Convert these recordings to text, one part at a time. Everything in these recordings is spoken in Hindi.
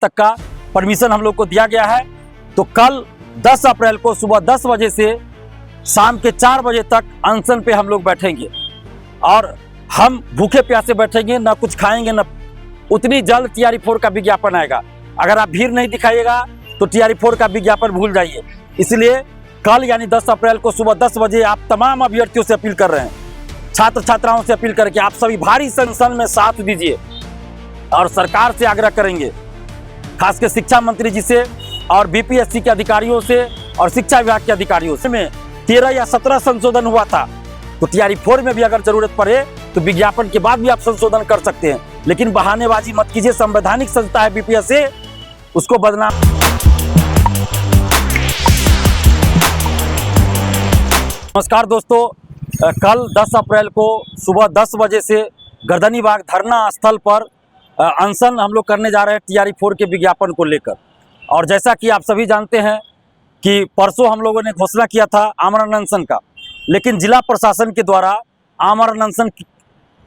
तक का परमिशन हम लोग को दिया गया है। तो कल 10 अप्रैल को सुबह 10 बजे से शाम के 4 बजे तक अनशन पे हम लोग बैठेंगे और हम भूखे प्यासे बैठेंगे, ना कुछ खाएंगे ना। उतनी जल्द TRE 4 का विज्ञापन आएगा। अगर आप भीड़ नहीं दिखाइएगा तो TRE 4 का विज्ञापन भूल जाइए। इसलिए कल यानी 10 अप्रैल को सुबह 10 बजे आप तमाम अभ्यर्थियों से अपील कर रहे हैं, छात्र छात्राओं से अपील करके आप सभी भारी संख्या में साथ दीजिए और सरकार से आग्रह करेंगे, खासकर शिक्षा मंत्री जी से और BPSC के अधिकारियों से और शिक्षा विभाग के अधिकारियों से। में 13 या 17 संशोधन हुआ था, तो TRE 4 में भी अगर जरूरत पड़े तो विज्ञापन के बाद भी आप संशोधन कर सकते हैं, लेकिन बहानेबाजी मत कीजिए। संवैधानिक संस्था है BPSC, उसको बदनाम। नमस्कार दोस्तों, कल 10 अप्रैल को सुबह 10 बजे से गर्दनीबाग धरना स्थल पर अनशन हम लोग करने जा रहे हैं TRE 4 के विज्ञापन को लेकर। और जैसा कि आप सभी जानते हैं कि परसों हम लोगों ने घोषणा किया था आमरण अनशन का, लेकिन जिला प्रशासन के द्वारा आमरण अनशन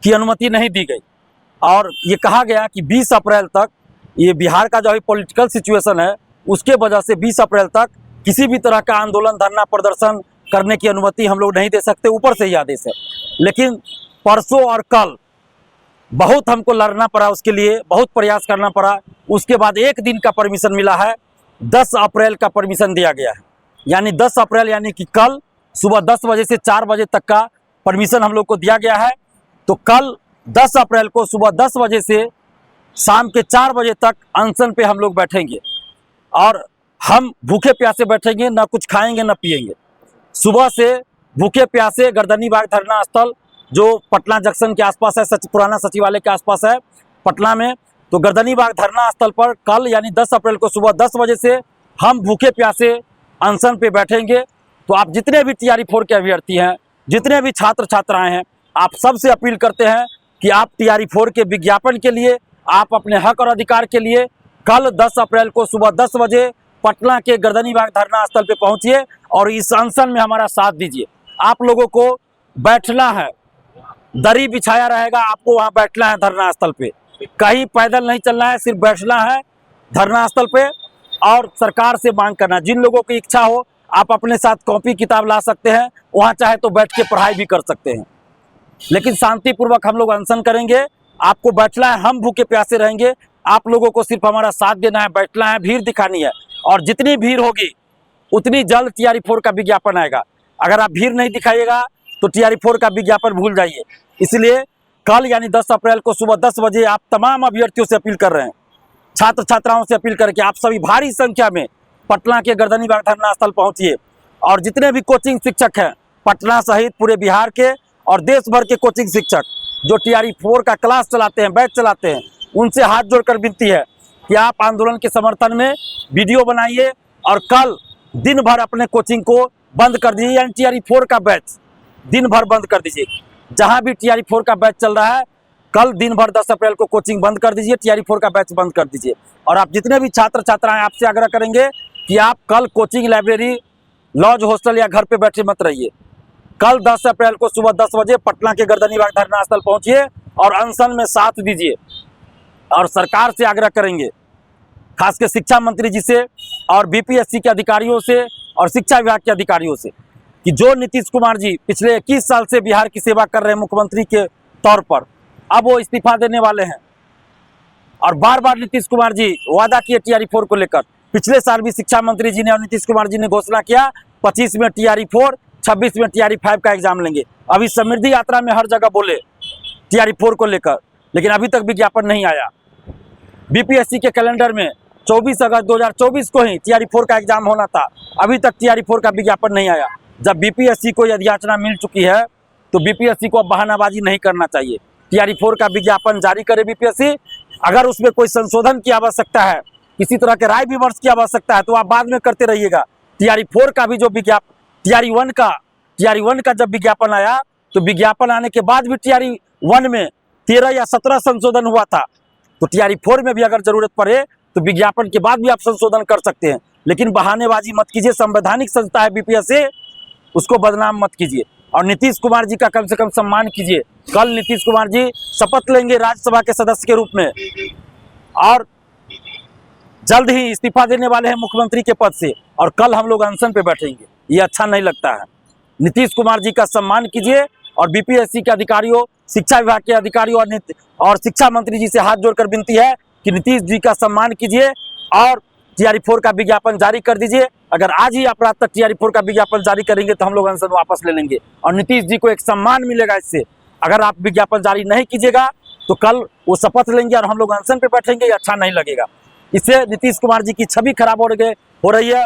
की अनुमति नहीं दी गई और ये कहा गया कि 20 अप्रैल तक, ये बिहार का जो अभी पॉलिटिकल सिचुएशन है उसके वजह से 20 अप्रैल तक किसी भी तरह का आंदोलन, धरना, प्रदर्शन करने की अनुमति हम लोग नहीं दे सकते, ऊपर से ही आदेश है। लेकिन परसों और कल बहुत हमको लड़ना पड़ा, उसके लिए बहुत प्रयास करना पड़ा। उसके बाद एक दिन का परमिशन मिला है, 10 अप्रैल का परमिशन दिया गया है। यानी 10 अप्रैल यानी कि कल सुबह 10 बजे से 4 बजे तक का परमिशन हम लोग को दिया गया है। तो कल 10 अप्रैल को सुबह 10 बजे से शाम के 4 बजे तक अनशन पे हम लोग बैठेंगे और हम भूखे प्यासे बैठेंगे, ना कुछ खाएंगे ना पिएंगे। सुबह से भूखे प्यासे गर्दनीबाग धरना स्थल जो पटना जंक्शन के आसपास है, पुराना सचिवालय के आसपास है पटना में, तो गर्दनीबाग धरना स्थल पर कल यानी 10 अप्रैल को सुबह 10 बजे से हम भूखे प्यासे अनशन पे बैठेंगे। तो आप जितने भी TRE 4 के अभ्यर्थी हैं, जितने भी छात्र छात्राएं हैं, आप सबसे अपील करते हैं कि आप TRE 4 के विज्ञापन के लिए, आप अपने हक और अधिकार के लिए कल 10 अप्रैल को सुबह 10 बजे पटना के गर्दनीबाग धरना स्थल पे पहुंचिए और इस अनशन में हमारा साथ दीजिए। आप लोगों को बैठना है, दरी बिछाया रहेगा, आपको वहां बैठना है धरना स्थल पे, कहीं पैदल नहीं चलना है, सिर्फ बैठना है धरना स्थल पे और सरकार से मांग करना। जिन लोगों की इच्छा हो आप अपने साथ कॉपी किताब ला सकते हैं, वहां चाहे तो बैठ के पढ़ाई भी कर सकते हैं, लेकिन शांतिपूर्वक हम लोग अनशन करेंगे। आपको बैठना है, हम भूखे प्यासे रहेंगे, आप लोगों को सिर्फ हमारा साथ देना है, बैठना है, भीड़ दिखानी है और जितनी भीड़ होगी उतनी जल्द TRE 4 का विज्ञापन आएगा। अगर आप भीड़ नहीं दिखाइएगा तो TRE 4 का विज्ञापन भूल जाइए। इसलिए कल यानी 10 अप्रैल को सुबह 10 बजे आप तमाम अभ्यर्थियों से अपील कर रहे हैं, छात्र छात्राओं से अपील करके आप सभी भारी संख्या में पटना के गर्दनीबाग धरना स्थल पहुंचिए और जितने भी कोचिंग शिक्षक हैं पटना सहित पूरे बिहार के और देश भर के कोचिंग शिक्षक जो TRE 4 का क्लास चलाते हैं, बैच चलाते हैं, उनसे हाथ जोड़कर विनती है कि आप आंदोलन के समर्थन में वीडियो बनाइए और कल दिन भर अपने कोचिंग को बंद कर दीजिए। यानी TRE 4 का बैच दिन भर बंद कर दीजिए। जहां भी TRE 4 का बैच चल रहा है कल दिन भर 10 अप्रैल को कोचिंग बंद कर दीजिए, TRE 4 का बैच बंद कर दीजिए। और आप जितने भी छात्र छात्राएं, आपसे आग्रह करेंगे कि आप कल कोचिंग, लाइब्रेरी, लॉज, हॉस्टल या घर पे बैठे मत रहिए। कल 10 अप्रैल को सुबह 10 बजे पटना के गर्दनीबाग धरना स्थल पहुंचिए और अनशन में साथ दीजिए और सरकार से आग्रह करेंगे, खासकर शिक्षा मंत्री जी से और BPSC के अधिकारियों से और शिक्षा विभाग के अधिकारियों से, कि जो नीतीश कुमार जी पिछले 21 साल से बिहार की सेवा कर रहे हैं मुख्यमंत्री के तौर पर, अब वो इस्तीफा देने वाले हैं और बार बार नीतीश कुमार जी वादा किए TRE 4 को लेकर। पिछले साल भी शिक्षा मंत्री जी ने और नीतीश कुमार जी ने घोषणा किया 25 में TRE 4, 26 में TRE 5 का एग्जाम लेंगे। अभी समृद्धि यात्रा में हर जगह बोले TRE 4 को लेकर, लेकिन अभी तक विज्ञापन नहीं आया। BPSC के कैलेंडर में 24 अगस्त 2024 को ही TRE 4 का एग्जाम होना था, अभी तक TRE 4 का विज्ञापन नहीं आया। जब BPSC को यदि याचना मिल चुकी है तो BPSC को अब बहानाबाजी नहीं करना चाहिए। TRE 4 का विज्ञापन जारी करे BPSC। अगर उसमें कोई संशोधन की आवश्यकता है, किसी तरह के राय विमर्श की आवश्यकता है, तो आप बाद में करते रहिएगा। TRE 4 का भी जो विज्ञापन, TRE 1 का जब विज्ञापन आया तो विज्ञापन आने के बाद भी TRE 1 में 13 या 17 संशोधन हुआ था। तो TRE 4 में भी अगर जरूरत पड़े तो विज्ञापन के बाद भी आप संशोधन कर सकते हैं, लेकिन बहानेबाजी मत कीजिए। संवैधानिक संस्था है BPSC, उसको बदनाम मत कीजिए और नीतीश कुमार जी का कम से कम सम्मान कीजिए। कल नीतीश कुमार जी शपथ लेंगे राज्यसभा के सदस्य के रूप में और जल्द ही इस्तीफा देने वाले हैं मुख्यमंत्री के पद से और कल हम लोग अनशन पे बैठेंगे। ये अच्छा नहीं लगता है। नीतीश कुमार जी का सम्मान कीजिए और बीपीएससी के अधिकारियों, शिक्षा विभाग के अधिकारियों और शिक्षा मंत्री जी से हाथ जोड़कर विनती है कि नीतीश जी का सम्मान कीजिए और टीआरई 4 का विज्ञापन जारी कर दीजिए। अगर आज ही आप रात तक टीआरई 4 का विज्ञापन जारी करेंगे तो हम लोग अनशन वापस ले लेंगे और नीतीश जी को एक सम्मान मिलेगा इससे। अगर आप विज्ञापन जारी नहीं कीजिएगा तो कल वो शपथ लेंगे और हम लोग अनशन पे बैठेंगे। ये अच्छा नहीं लगेगा। इससे नीतीश कुमार जी की छवि खराब हो रही है।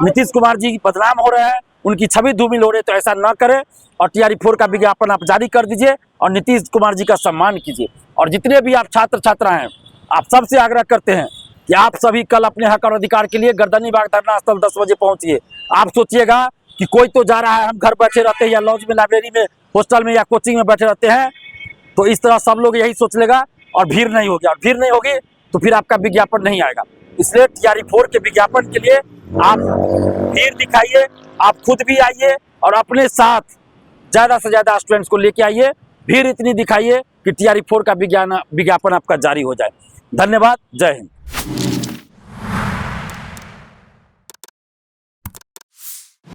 नीतीश कुमार जी बदनाम हो रहे हैं, उनकी छवि धूमिल हो रही है। तो ऐसा ना करें और टीआरई 4 का विज्ञापन आप जारी कर दीजिए और नीतीश कुमार जी का सम्मान कीजिए। और जितने भी आप छात्र छात्रा हैं, आप सबसे आग्रह करते हैं कि आप सभी कल अपने हक और अधिकार के लिए गर्दनीबाग धरना स्थल 10 बजे पहुंचिए। आप सोचिएगा कि कोई तो जा रहा है, हम घर बैठे रहते हैं या लॉज में, लाइब्रेरी में, हॉस्टल में या कोचिंग में बैठे रहते हैं, तो इस तरह सब लोग यही सोच लेगा और भीड़ नहीं होगी। और भीड़ नहीं होगी तो फिर आपका विज्ञापन नहीं आएगा। इसलिए टीआरई 4 के विज्ञापन के लिए आप भीड़ दिखाइए, आप खुद भी आइए और अपने साथ ज़्यादा से ज़्यादा स्टूडेंट्स को लेके आइए। भीड़ इतनी दिखाइए कि टीआरई 4 का विज्ञापन आपका जारी हो जाए। धन्यवाद। जय हिंद।